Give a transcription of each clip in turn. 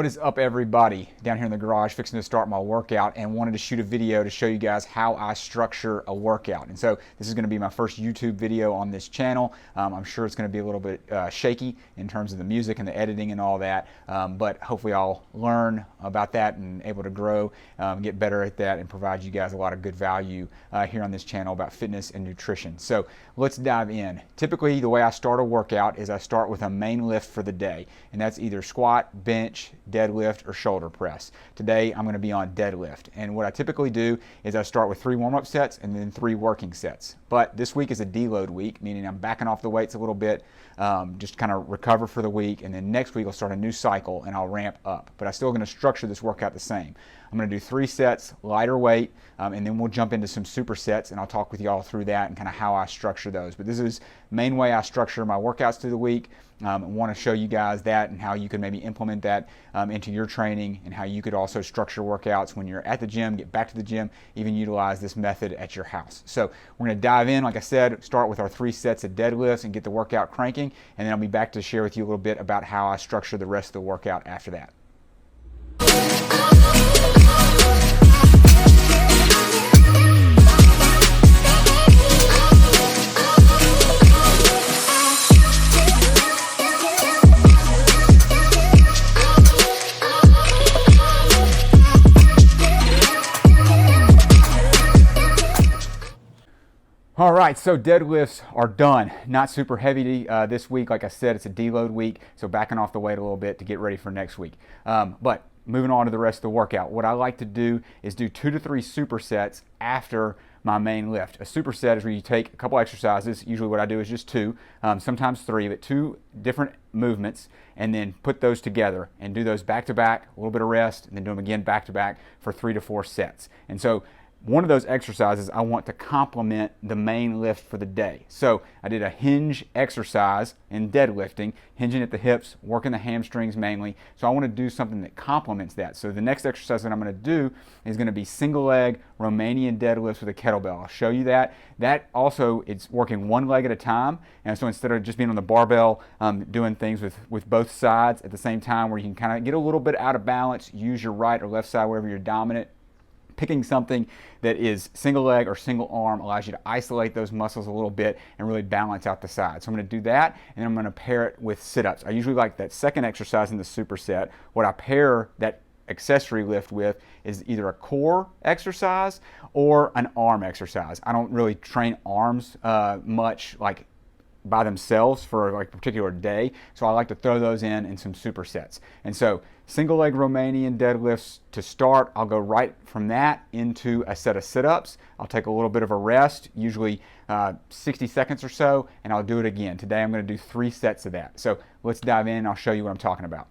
is up, everybody? Down here in the garage fixing to start my workout and wanted to shoot a video to show you guys how I structure a workout. And so this is going to be my first YouTube video on this channel. I'm sure it's going to be a little bit shaky in terms of the music and the editing and all that, but hopefully I'll learn about that and able to grow, get better at that, and provide you guys a lot of good value here on this channel about fitness and nutrition. So let's dive in. Typically the way I start a workout is I start with a main lift for the day, and that's either squat, bench, deadlift, or shoulder press. Today I'm going to be on deadlift, and what I typically do is I start with 3 warm-up sets and then 3 working sets. But this week is a deload week, meaning I'm backing off the weights a little bit, just kind of recover for the week, and then next week I'll start a new cycle and I'll ramp up. But I'm still going to structure this workout the same. I'm going to do 3 sets, lighter weight, and then we'll jump into some supersets, and I'll talk with you all through that and kind of how I structure those. But this is the main way I structure my workouts through the week. I want to show you guys that and how you can maybe implement that into your training, and how you could also structure workouts when you're at the gym, get back to the gym, even utilize this method at your house. So we're going to dive in, like I said, start with our 3 sets of deadlifts and get the workout cranking, and then I'll be back to share with you a little bit about how I structure the rest of the workout after that. All right, so deadlifts are done. Not super heavy this week. Like I said, it's a deload week, so backing off the weight a little bit to get ready for next week. But moving on to the rest of the workout, what I like to do is do 2 to 3 supersets after my main lift. A superset is where you take a couple exercises. Usually what I do is just 2, sometimes 3, but 2 different movements, and then put those together and do those back to back, a little bit of rest, and then do them again back to back for 3 to 4 sets. And so one of those exercises I want to complement the main lift for the day. So I did a hinge exercise in deadlifting, hinging at the hips, working the hamstrings mainly. So I want to do something that complements that. So the next exercise that I'm going to do is going to be single leg Romanian deadlifts with a kettlebell. I'll show you that. That also, it's working one leg at a time. And so instead of just being on the barbell, doing things with both sides at the same time, where you can kind of get a little bit out of balance, use your right or left side wherever you're dominant. Picking something that is single leg or single arm allows you to isolate those muscles a little bit and really balance out the side. So I'm going to do that, and then I'm going to pair it with sit-ups. I usually like that second exercise in the superset. What I pair that accessory lift with is either a core exercise or an arm exercise. I don't really train arms much, like by themselves for like a particular day, so I like to throw those in some supersets. And so single leg Romanian deadlifts to start. I'll go right from that into a set of sit-ups. I'll take a little bit of a rest, usually 60 seconds or so, and I'll do it again. Today I'm going to do 3 sets of that. So let's dive in and I'll show you what I'm talking about.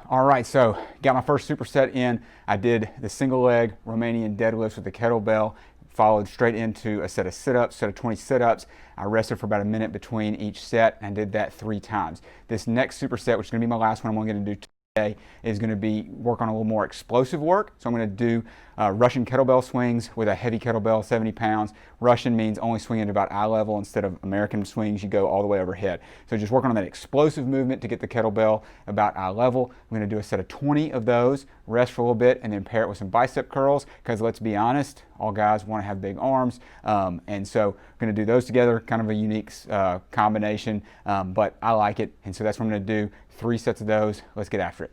All right, so got my first superset in. I did the single leg Romanian deadlifts with the kettlebell, followed straight into a set of sit-ups, set of 20 sit-ups. I rested for about a minute between each set and did that 3 times. This next superset, which is going to be my last one I'm only going to do today, is going to be work on a little more explosive work. So I'm going to do Russian kettlebell swings with a heavy kettlebell, 70 pounds. Russian means only swinging at about eye level. Instead of American swings, you go all the way overhead. So just working on that explosive movement to get the kettlebell about eye level. I'm going to do a set of 20 of those, rest for a little bit, and then pair it with some bicep curls, because let's be honest, all guys want to have big arms, and so we're going to do those together, kind of a unique combination, but I like it, and so that's what I'm going to do. 3 sets of those. Let's get after it.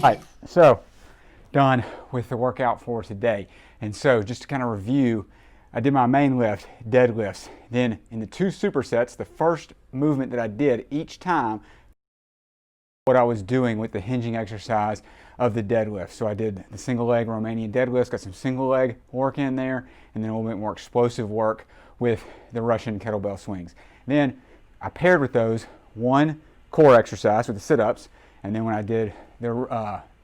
All right, so done with the workout for today. And so just to kind of review, I did my main lift, deadlifts. Then in the 2 supersets, the first movement that I did each time, what I was doing with the hinging exercise of the deadlift. So I did the single leg Romanian deadlifts, got some single leg work in there, and then a little bit more explosive work with the Russian kettlebell swings. Then I paired with those 1 core exercise with the sit-ups, and then when I did the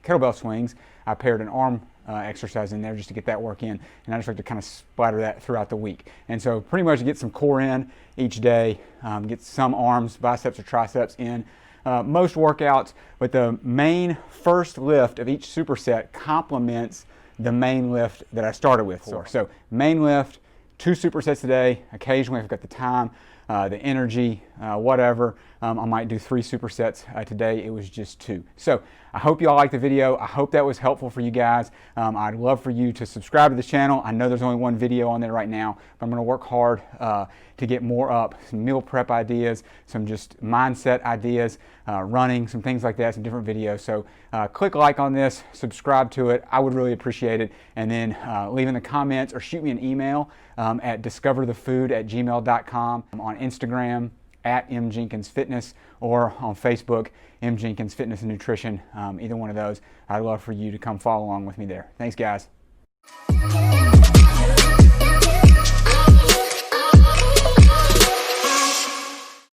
kettlebell swings, I paired an arm exercise in there just to get that work in, and I just like to kind of splatter that throughout the week. And so pretty much get some core in each day, get some arms, biceps or triceps in most workouts, but the main first lift of each superset complements the main lift that I started with. So main lift, 2 supersets a day. Occasionally, if I've got the time, the energy, whatever, I might do 3 supersets. Today it was just 2. So I hope you all liked the video. I hope that was helpful for you guys. I'd love for you to subscribe to the channel. I know there's only 1 video on there right now, but I'm going to work hard to get more up. Some meal prep ideas, some just mindset ideas, running, some things like that, some different videos. So click like on this, subscribe to it. I would really appreciate it. And then leave in the comments or shoot me an email at discoverthefood@gmail.com, on Instagram at mjenkinsfitness, or on Facebook, M. Jenkins Fitness and Nutrition. Either one of those. I'd love for you to come follow along with me there. Thanks, guys.